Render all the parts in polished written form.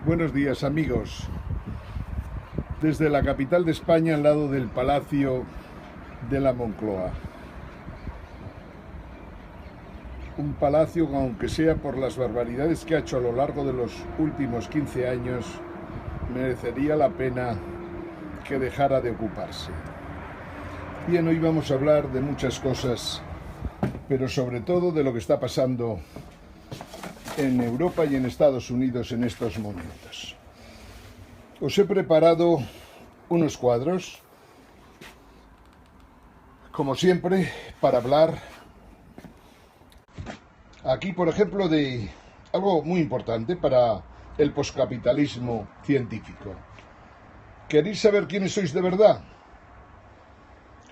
Buenos días, amigos. Desde la capital de España, al lado del Palacio de la Moncloa. Un palacio que, aunque sea por las barbaridades que ha hecho a lo largo de los últimos 15 años, merecería la pena que dejara de ocuparse. Bien, hoy vamos a hablar de muchas cosas, pero sobre todo de lo que está pasando en Europa y en Estados Unidos en estos momentos. Os he preparado unos cuadros, como siempre, para hablar aquí, por ejemplo, de algo muy importante para el poscapitalismo científico. ¿Queréis saber quiénes sois de verdad?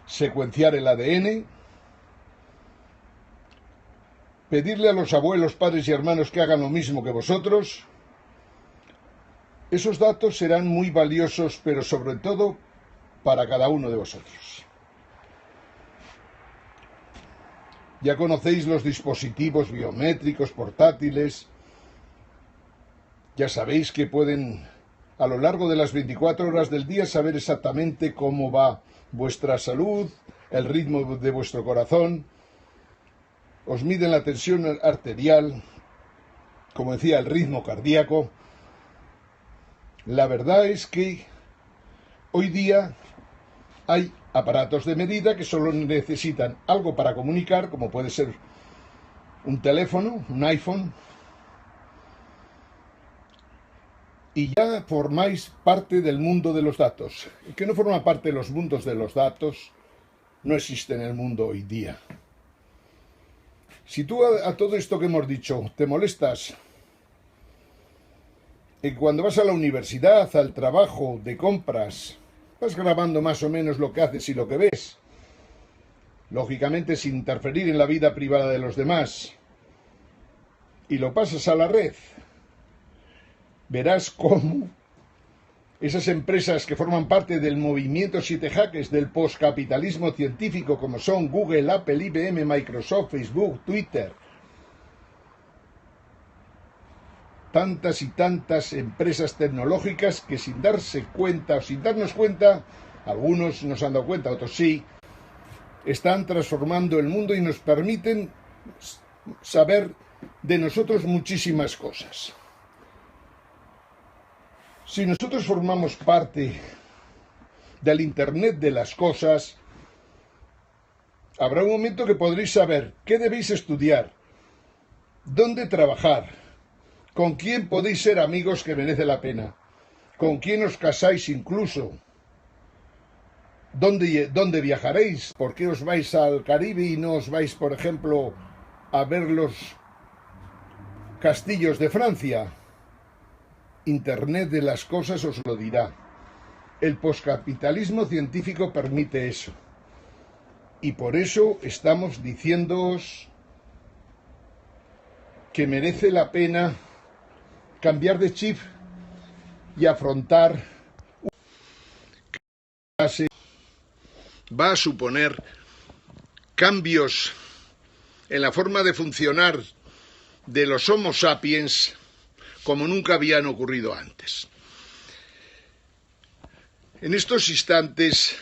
Secuenciar el ADN, pedirle a los abuelos, padres y hermanos que hagan lo mismo que vosotros. Esos datos serán muy valiosos, pero sobre todo para cada uno de vosotros. Ya conocéis los dispositivos biométricos portátiles. Ya sabéis que pueden, a lo largo de las 24 horas del día, saber exactamente cómo va vuestra salud, el ritmo de vuestro corazón. Os miden la tensión arterial, como decía, el ritmo cardíaco. La verdad es que hoy día hay aparatos de medida que solo necesitan algo para comunicar, como puede ser un teléfono, un iPhone, y ya formáis parte del mundo de los datos. El que no forma parte de los mundos de los datos no existe en el mundo hoy día. Si tú a todo esto que hemos dicho te molestas, y cuando vas a la universidad, al trabajo, de compras, vas grabando más o menos lo que haces y lo que ves, lógicamente sin interferir en la vida privada de los demás, y lo pasas a la red, verás cómo esas empresas que forman parte del movimiento 7 jaques del postcapitalismo científico, como son Google, Apple, IBM, Microsoft, Facebook, Twitter, tantas y tantas empresas tecnológicas que sin darse cuenta o sin darnos cuenta, algunos no se han dado cuenta, otros sí, están transformando el mundo y nos permiten saber de nosotros muchísimas cosas. Si nosotros formamos parte del Internet de las cosas, habrá un momento que podréis saber qué debéis estudiar, dónde trabajar, con quién podéis ser amigos que merece la pena, con quién os casáis incluso, dónde viajaréis, por qué os vais al Caribe y no os vais, por ejemplo, a ver los castillos de Francia. Internet de las cosas os lo dirá. El poscapitalismo científico permite eso. Y por eso estamos diciéndoos que merece la pena cambiar de chip y afrontar una fase va a suponer cambios en la forma de funcionar de los Homo sapiens como nunca habían ocurrido antes. En estos instantes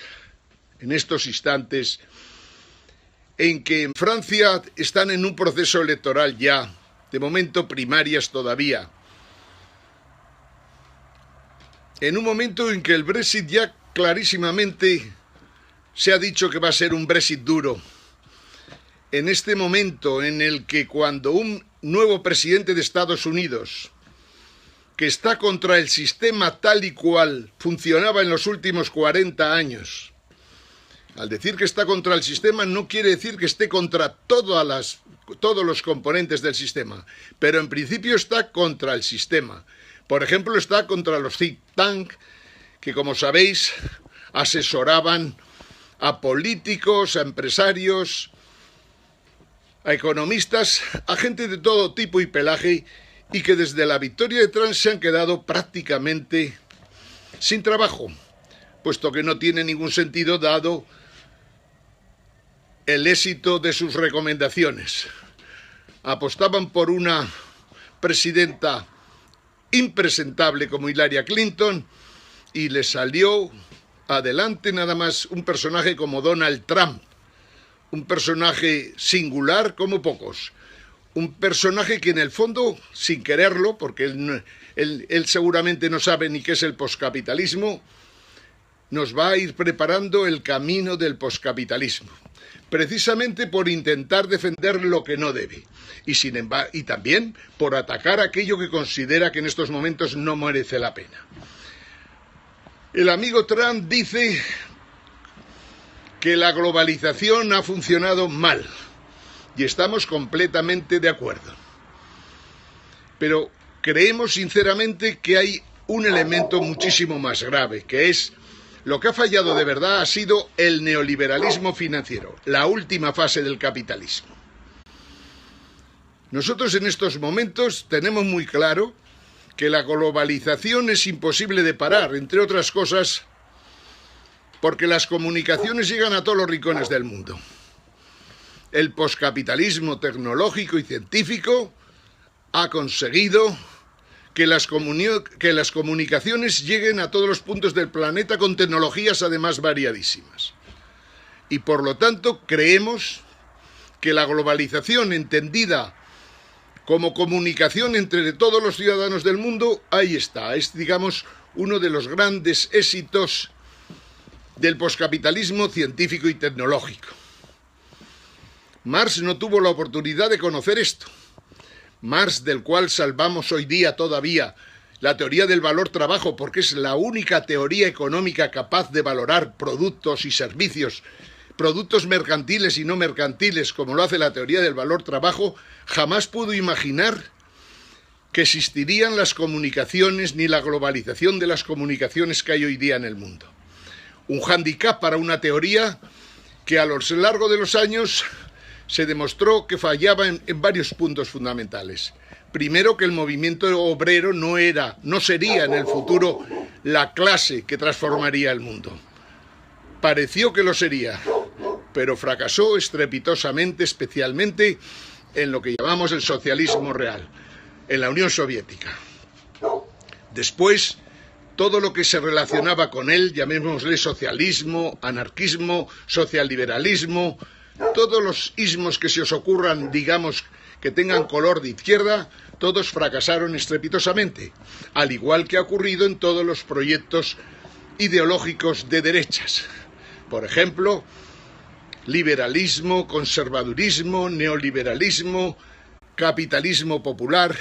en que en Francia están en un proceso electoral ya, de momento primarias todavía, en un momento en que el Brexit ya clarísimamente se ha dicho que va a ser un Brexit duro, en este momento en el que cuando un nuevo presidente de Estados Unidos, que está contra el sistema tal y cual funcionaba en los últimos 40 años, al decir que está contra el sistema no quiere decir que esté contra todos los componentes del sistema, pero en principio está contra el sistema. Por ejemplo, está contra los think tank, que como sabéis asesoraban a políticos, a empresarios, a economistas, a gente de todo tipo y pelaje, y que desde la victoria de Trump se han quedado prácticamente sin trabajo, puesto que no tiene ningún sentido dado el éxito de sus recomendaciones. Apostaban por una presidenta impresentable como Hillary Clinton y le salió adelante nada más un personaje como Donald Trump, un personaje singular como pocos, un personaje que en el fondo, sin quererlo, porque él seguramente no sabe ni qué es el poscapitalismo, nos va a ir preparando el camino del poscapitalismo, precisamente por intentar defender lo que no debe, y también por atacar aquello que considera que en estos momentos no merece la pena. El amigo Trump dice que la globalización ha funcionado mal, y estamos completamente de acuerdo. Pero creemos sinceramente que hay un elemento muchísimo más grave, que es lo que ha fallado de verdad ha sido el neoliberalismo financiero, la última fase del capitalismo. Nosotros en estos momentos tenemos muy claro que la globalización es imposible de parar, entre otras cosas, porque las comunicaciones llegan a todos los rincones del mundo. El poscapitalismo tecnológico y científico ha conseguido que las comunicaciones lleguen a todos los puntos del planeta con tecnologías además variadísimas. Y por lo tanto creemos que la globalización entendida como comunicación entre todos los ciudadanos del mundo, ahí está, es digamos uno de los grandes éxitos del poscapitalismo científico y tecnológico. Marx no tuvo la oportunidad de conocer esto. Marx, del cual salvamos hoy día todavía la teoría del valor-trabajo, porque es la única teoría económica capaz de valorar productos y servicios, productos mercantiles y no mercantiles, como lo hace la teoría del valor-trabajo, jamás pudo imaginar que existirían las comunicaciones ni la globalización de las comunicaciones que hay hoy día en el mundo. Un hándicap para una teoría que a lo largo de los años se demostró que fallaba en varios puntos fundamentales. Primero, que el movimiento obrero no sería en el futuro la clase que transformaría el mundo. Pareció que lo sería, pero fracasó estrepitosamente, especialmente en lo que llamamos el socialismo real, en la Unión Soviética. Después, todo lo que se relacionaba con él, llamémosle socialismo, anarquismo, socialliberalismo, todos los ismos que se os ocurran, digamos, que tengan color de izquierda, todos fracasaron estrepitosamente, al igual que ha ocurrido en todos los proyectos ideológicos de derechas. Por ejemplo, liberalismo, conservadurismo, neoliberalismo, capitalismo popular,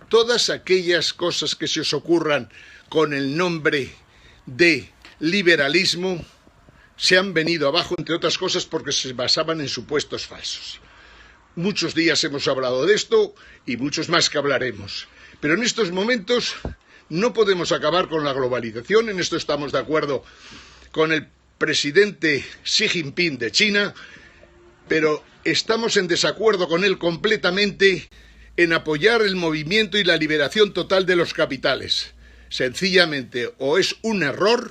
todas aquellas cosas que se os ocurran con el nombre de liberalismo, se han venido abajo, entre otras cosas, porque se basaban en supuestos falsos. Muchos días hemos hablado de esto y muchos más que hablaremos. Pero en estos momentos no podemos acabar con la globalización, en esto estamos de acuerdo con el presidente Xi Jinping de China, pero estamos en desacuerdo con él completamente en apoyar el movimiento y la liberación total de los capitales. Sencillamente, o es un error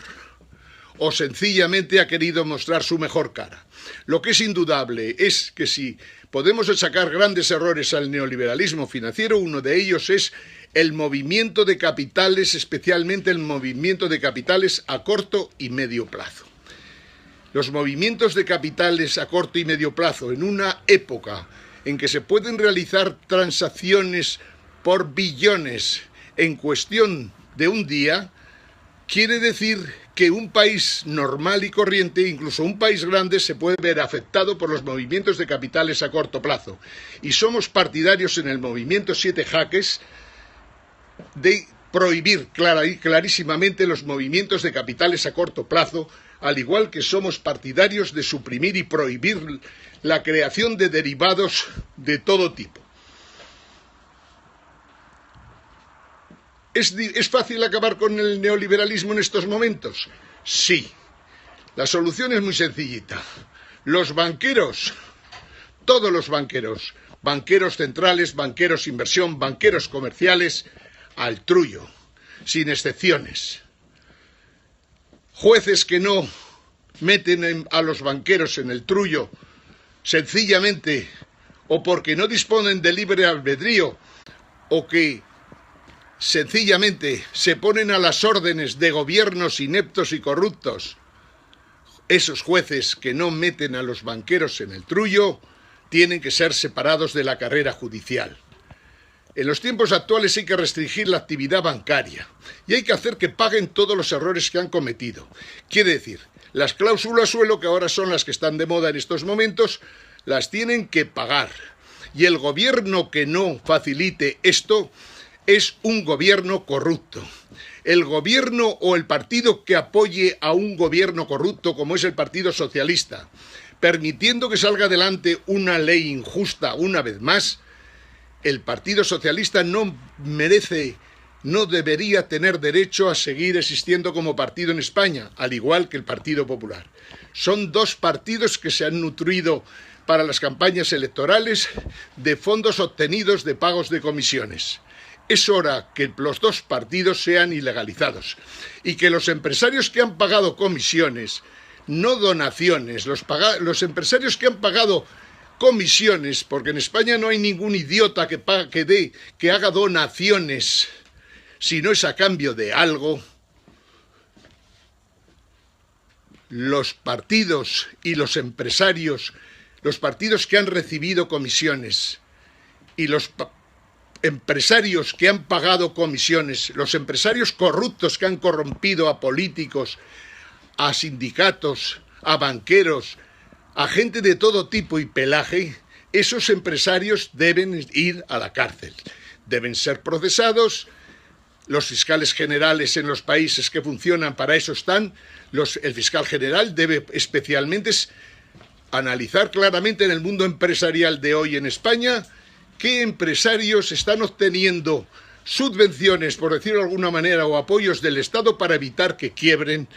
o sencillamente ha querido mostrar su mejor cara. Lo que es indudable es que si podemos sacar grandes errores al neoliberalismo financiero, uno de ellos es el movimiento de capitales, especialmente el movimiento de capitales a corto y medio plazo. Los movimientos de capitales a corto y medio plazo, en una época en que se pueden realizar transacciones por billones en cuestión de un día, quiere decir que un país normal y corriente, incluso un país grande, se puede ver afectado por los movimientos de capitales a corto plazo. Y somos partidarios en el movimiento 7 Jaques de prohibir clarísimamente los movimientos de capitales a corto plazo, al igual que somos partidarios de suprimir y prohibir la creación de derivados de todo tipo. ¿Es fácil acabar con el neoliberalismo en estos momentos? Sí. La solución es muy sencillita. Los banqueros, todos los banqueros, banqueros centrales, banqueros inversión, banqueros comerciales, al trullo, sin excepciones. Jueces que no meten a los banqueros en el trullo, sencillamente, o porque no disponen de libre albedrío, o que sencillamente se ponen a las órdenes de gobiernos ineptos y corruptos, esos jueces que no meten a los banqueros en el trullo tienen que ser separados de la carrera judicial. En los tiempos actuales hay que restringir la actividad bancaria y hay que hacer que paguen todos los errores que han cometido. Quiere decir, las cláusulas suelo, que ahora son las que están de moda en estos momentos, las tienen que pagar. Y el gobierno que no facilite esto es un gobierno corrupto. El gobierno o el partido que apoye a un gobierno corrupto, como es el Partido Socialista, permitiendo que salga adelante una ley injusta una vez más, el Partido Socialista no debería tener derecho a seguir existiendo como partido en España, al igual que el Partido Popular. Son dos partidos que se han nutrido para las campañas electorales de fondos obtenidos de pagos de comisiones. Es hora que los dos partidos sean ilegalizados y que los empresarios que han pagado comisiones, no donaciones, los empresarios que han pagado comisiones, porque en España no hay ningún idiota que haga donaciones si no es a cambio de algo. Los partidos y los empresarios, los partidos que han recibido comisiones y los empresarios que han pagado comisiones, los empresarios corruptos que han corrompido a políticos, a sindicatos, a banqueros, a gente de todo tipo y pelaje, esos empresarios deben ir a la cárcel, deben ser procesados. Los fiscales generales en los países que funcionan para eso están. El fiscal general debe especialmente analizar claramente en el mundo empresarial de hoy en España qué empresarios están obteniendo subvenciones, por decirlo de alguna manera, o apoyos del Estado para evitar que quiebren,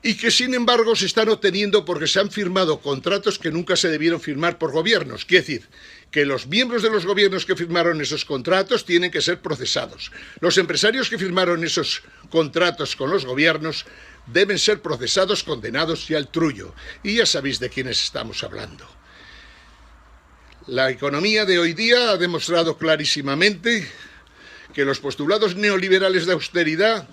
y que sin embargo se están obteniendo porque se han firmado contratos que nunca se debieron firmar por gobiernos. Quiere decir que los miembros de los gobiernos que firmaron esos contratos tienen que ser procesados. Los empresarios que firmaron esos contratos con los gobiernos deben ser procesados, condenados y al trullo. Y ya sabéis de quiénes estamos hablando. La economía de hoy día ha demostrado clarísimamente que los postulados neoliberales de austeridad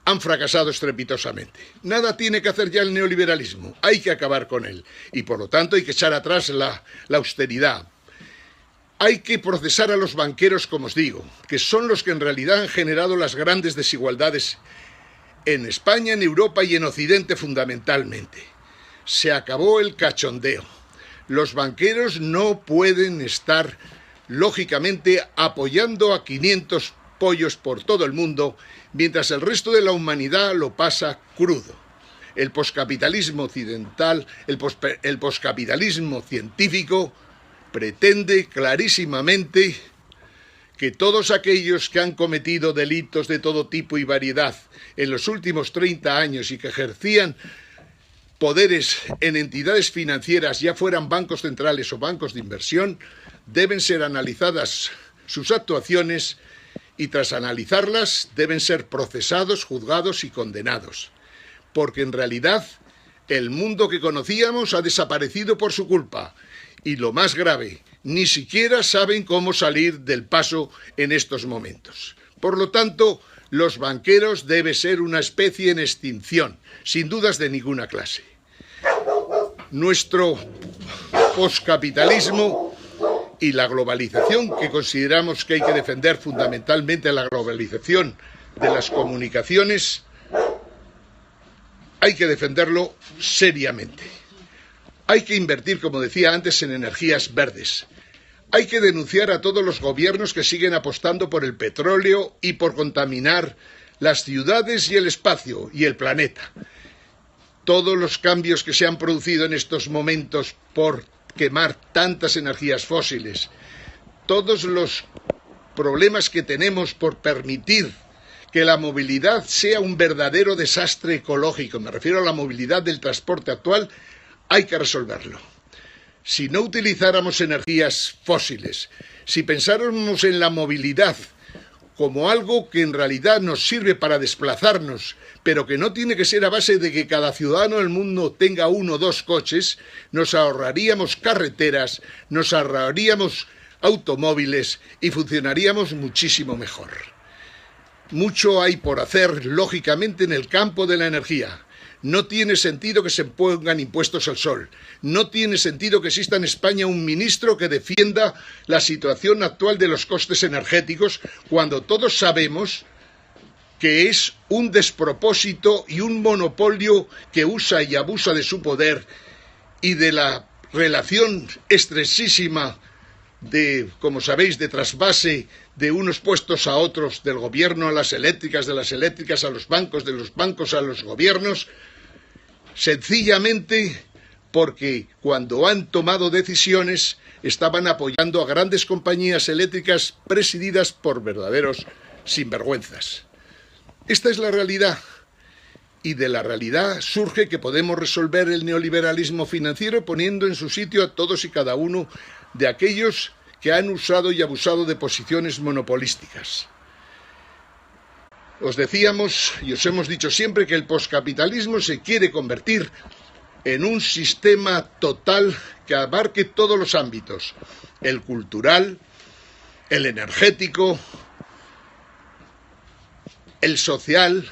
han fracasado estrepitosamente. Nada tiene que hacer ya el neoliberalismo, hay que acabar con él. Y por lo tanto hay que echar atrás la austeridad. Hay que procesar a los banqueros, como os digo, que son los que en realidad han generado las grandes desigualdades en España, en Europa y en Occidente fundamentalmente. Se acabó el cachondeo. Los banqueros no pueden estar, lógicamente, apoyando a 500 pollos por todo el mundo, mientras el resto de la humanidad lo pasa crudo. El poscapitalismo occidental, el poscapitalismo científico, pretende clarísimamente que todos aquellos que han cometido delitos de todo tipo y variedad en los últimos 30 años y que ejercían poderes en entidades financieras, ya fueran bancos centrales o bancos de inversión, deben ser analizadas sus actuaciones y tras analizarlas deben ser procesados, juzgados y condenados. Porque en realidad el mundo que conocíamos ha desaparecido por su culpa. Y lo más grave, ni siquiera saben cómo salir del paso en estos momentos. Por lo tanto, los banqueros deben ser una especie en extinción, sin dudas de ninguna clase. Nuestro poscapitalismo y la globalización, que consideramos que hay que defender fundamentalmente la globalización de las comunicaciones, hay que defenderlo seriamente. Hay que invertir, como decía antes, en energías verdes. Hay que denunciar a todos los gobiernos que siguen apostando por el petróleo y por contaminar las ciudades y el espacio y el planeta. Todos los cambios que se han producido en estos momentos por quemar tantas energías fósiles, todos los problemas que tenemos por permitir que la movilidad sea un verdadero desastre ecológico, me refiero a la movilidad del transporte actual, hay que resolverlo. Si no utilizáramos energías fósiles, si pensáramos en la movilidad como algo que en realidad nos sirve para desplazarnos, pero que no tiene que ser a base de que cada ciudadano del mundo tenga 1 o 2 coches, nos ahorraríamos carreteras, nos ahorraríamos automóviles y funcionaríamos muchísimo mejor. Mucho hay por hacer, lógicamente, en el campo de la energía. No tiene sentido que se pongan impuestos al sol. No tiene sentido que exista en España un ministro que defienda la situación actual de los costes energéticos, cuando todos sabemos que es un despropósito y un monopolio que usa y abusa de su poder y de la relación estrechísima de, como sabéis, de trasvase de unos puestos a otros, del gobierno a las eléctricas, de las eléctricas a los bancos, de los bancos a los gobiernos, sencillamente porque cuando han tomado decisiones estaban apoyando a grandes compañías eléctricas presididas por verdaderos sinvergüenzas. Esta es la realidad. Y de la realidad surge que podemos resolver el neoliberalismo financiero poniendo en su sitio a todos y cada uno de aquellos que han usado y abusado de posiciones monopolísticas. Os decíamos y os hemos dicho siempre que el poscapitalismo se quiere convertir en un sistema total que abarque todos los ámbitos: el cultural, el energético, el social,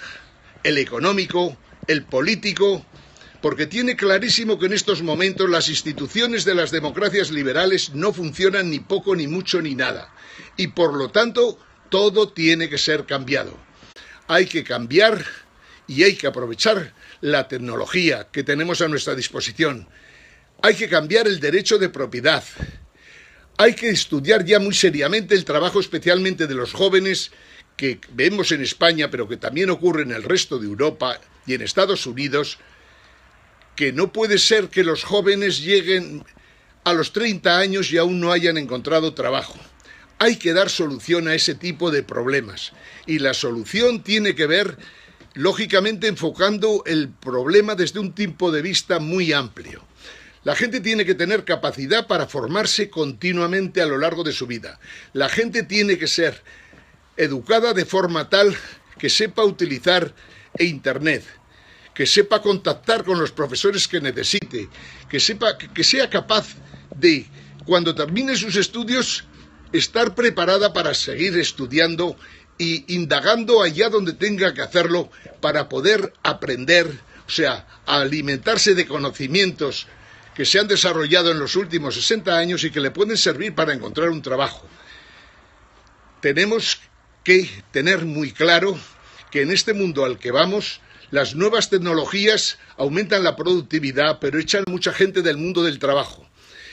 el económico, el político, porque tiene clarísimo que en estos momentos las instituciones de las democracias liberales no funcionan ni poco, ni mucho, ni nada. Y por lo tanto, todo tiene que ser cambiado. Hay que cambiar y hay que aprovechar la tecnología que tenemos a nuestra disposición. Hay que cambiar el derecho de propiedad. Hay que estudiar ya muy seriamente el trabajo especialmente de los jóvenes que vemos en España, pero que también ocurre en el resto de Europa y en Estados Unidos, que no puede ser que los jóvenes lleguen a los 30 años y aún no hayan encontrado trabajo. Hay que dar solución a ese tipo de problemas. Y la solución tiene que ver, lógicamente, enfocando el problema desde un punto de vista muy amplio. La gente tiene que tener capacidad para formarse continuamente a lo largo de su vida. La gente tiene que ser educada de forma tal que sepa utilizar Internet, que sepa contactar con los profesores que necesite, que sea capaz de, cuando termine sus estudios, estar preparada para seguir estudiando y indagando allá donde tenga que hacerlo para poder aprender, o sea, alimentarse de conocimientos que se han desarrollado en los últimos 60 años y que le pueden servir para encontrar un trabajo. Tenemos que tener muy claro que en este mundo al que vamos, las nuevas tecnologías aumentan la productividad, pero echan a mucha gente del mundo del trabajo.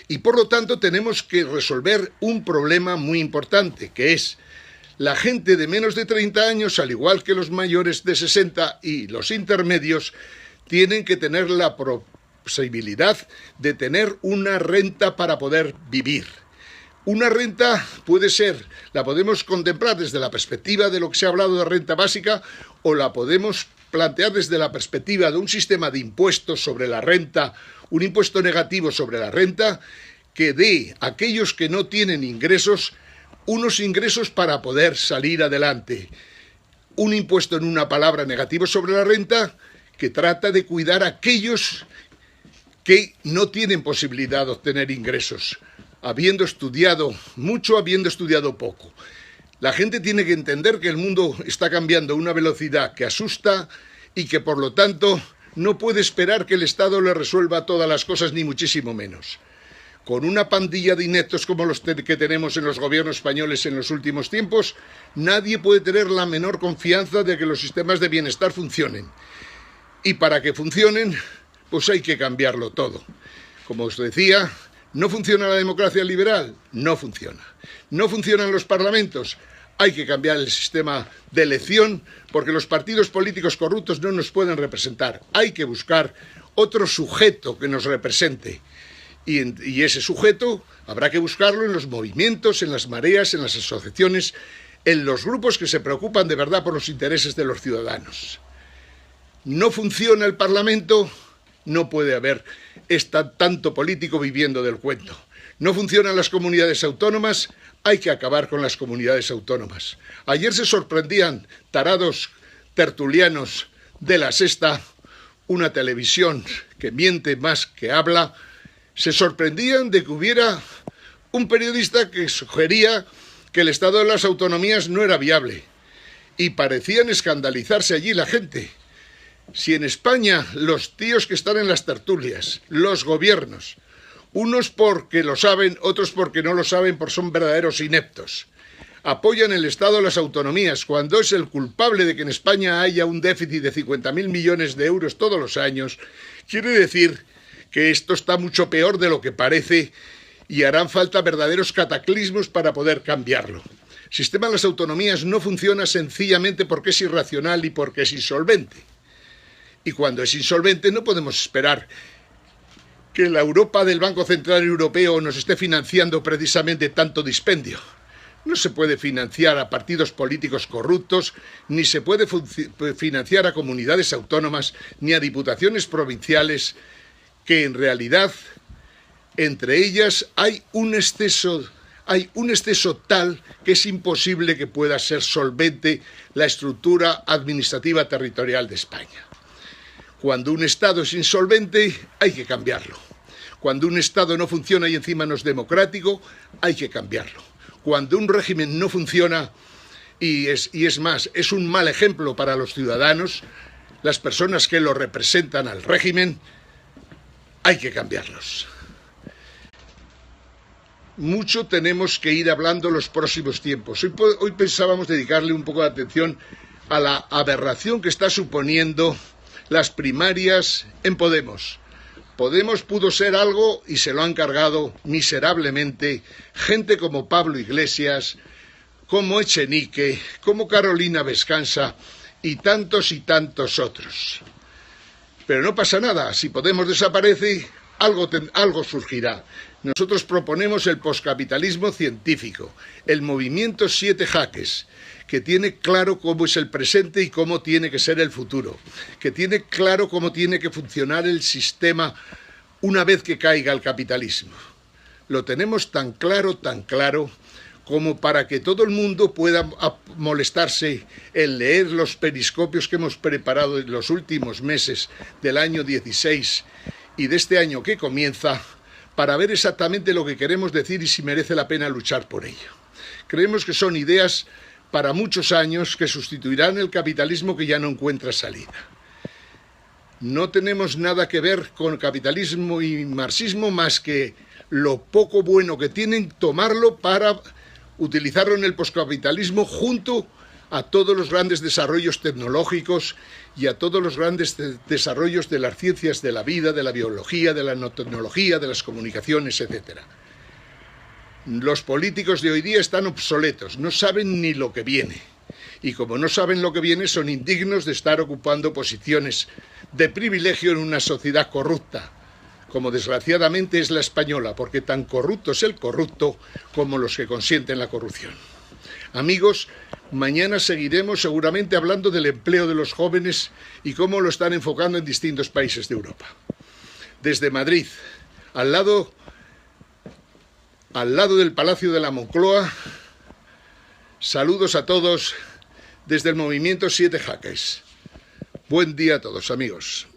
Y por lo tanto tenemos que resolver un problema muy importante, que es la gente de menos de 30 años, al igual que los mayores de 60 y los intermedios, tienen que tener la posibilidad de tener una renta para poder vivir. Una renta la podemos contemplar desde la perspectiva de lo que se ha hablado de renta básica, o la podemos plantear desde la perspectiva de un sistema de impuestos sobre la renta, un impuesto negativo sobre la renta, que dé a aquellos que no tienen ingresos, unos ingresos para poder salir adelante. Un impuesto, en una palabra, negativo sobre la renta, que trata de cuidar a aquellos que no tienen posibilidad de obtener ingresos, habiendo estudiado mucho, habiendo estudiado poco. La gente tiene que entender que el mundo está cambiando a una velocidad que asusta y que, por lo tanto, no puede esperar que el Estado le resuelva todas las cosas, ni muchísimo menos. Con una pandilla de ineptos como los que tenemos en los gobiernos españoles en los últimos tiempos, nadie puede tener la menor confianza de que los sistemas de bienestar funcionen. Y para que funcionen, pues hay que cambiarlo todo. Como os decía, ¿no funciona la democracia liberal? No funciona. ¿No funcionan los parlamentos? Hay que cambiar el sistema de elección porque los partidos políticos corruptos no nos pueden representar. Hay que buscar otro sujeto que nos represente. Y ese sujeto habrá que buscarlo en los movimientos, en las mareas, en las asociaciones, en los grupos que se preocupan de verdad por los intereses de los ciudadanos. No funciona el Parlamento, no puede haber tanto político viviendo del cuento. No funcionan las comunidades autónomas, hay que acabar con las comunidades autónomas. Ayer se sorprendían tarados tertulianos de La Sexta, una televisión que miente más que habla, se sorprendían de que hubiera un periodista que sugería que el estado de las autonomías no era viable. Y parecían escandalizarse allí la gente. Si en España los tíos que están en las tertulias, los gobiernos, unos porque lo saben, otros porque no lo saben, porque son verdaderos ineptos, apoyan el Estado de las autonomías cuando es el culpable de que en España haya un déficit de 50.000 millones de euros todos los años, quiere decir que esto está mucho peor de lo que parece y harán falta verdaderos cataclismos para poder cambiarlo. El sistema de las autonomías no funciona sencillamente porque es irracional y porque es insolvente. Y cuando es insolvente no podemos esperar que la Europa del Banco Central Europeo nos esté financiando precisamente tanto dispendio. No se puede financiar a partidos políticos corruptos, ni se puede financiar a comunidades autónomas, ni a diputaciones provinciales, que en realidad entre ellas hay un exceso tal que es imposible que pueda ser solvente la estructura administrativa territorial de España. Cuando un Estado es insolvente, hay que cambiarlo. Cuando un Estado no funciona y encima no es democrático, hay que cambiarlo. Cuando un régimen no funciona y es más, es un mal ejemplo para los ciudadanos, las personas que lo representan al régimen, hay que cambiarlos. Mucho tenemos que ir hablando en los próximos tiempos. Hoy pensábamos dedicarle un poco de atención a la aberración que está suponiendo las primarias en Podemos. Podemos pudo ser algo y se lo han cargado miserablemente gente como Pablo Iglesias, como Echenique, como Carolina Vescansa y tantos otros. Pero no pasa nada, si Podemos desaparece, algo surgirá. Nosotros proponemos el poscapitalismo científico, el movimiento 7 jaques, que tiene claro cómo es el presente y cómo tiene que ser el futuro, que tiene claro cómo tiene que funcionar el sistema una vez que caiga el capitalismo. Lo tenemos tan claro como para que todo el mundo pueda molestarse en leer los periscopios que hemos preparado en los últimos meses del año 16 y de este año que comienza, para ver exactamente lo que queremos decir y si merece la pena luchar por ello. Creemos que son ideas para muchos años que sustituirán el capitalismo que ya no encuentra salida. No tenemos nada que ver con capitalismo y marxismo más que lo poco bueno que tienen, tomarlo para utilizarlo en el poscapitalismo junto a todos los grandes desarrollos tecnológicos y a todos los grandes desarrollos de las ciencias de la vida, de la biología, de la nanotecnología, de las comunicaciones, etc. Los políticos de hoy día están obsoletos, no saben ni lo que viene. Y como no saben lo que viene, son indignos de estar ocupando posiciones de privilegio en una sociedad corrupta, como desgraciadamente es la española, porque tan corrupto es el corrupto como los que consienten la corrupción. Amigos, mañana seguiremos seguramente hablando del empleo de los jóvenes y cómo lo están enfocando en distintos países de Europa. Desde Madrid, al lado del Palacio de la Moncloa, saludos a todos desde el movimiento 7 jaques. Buen día a todos, amigos.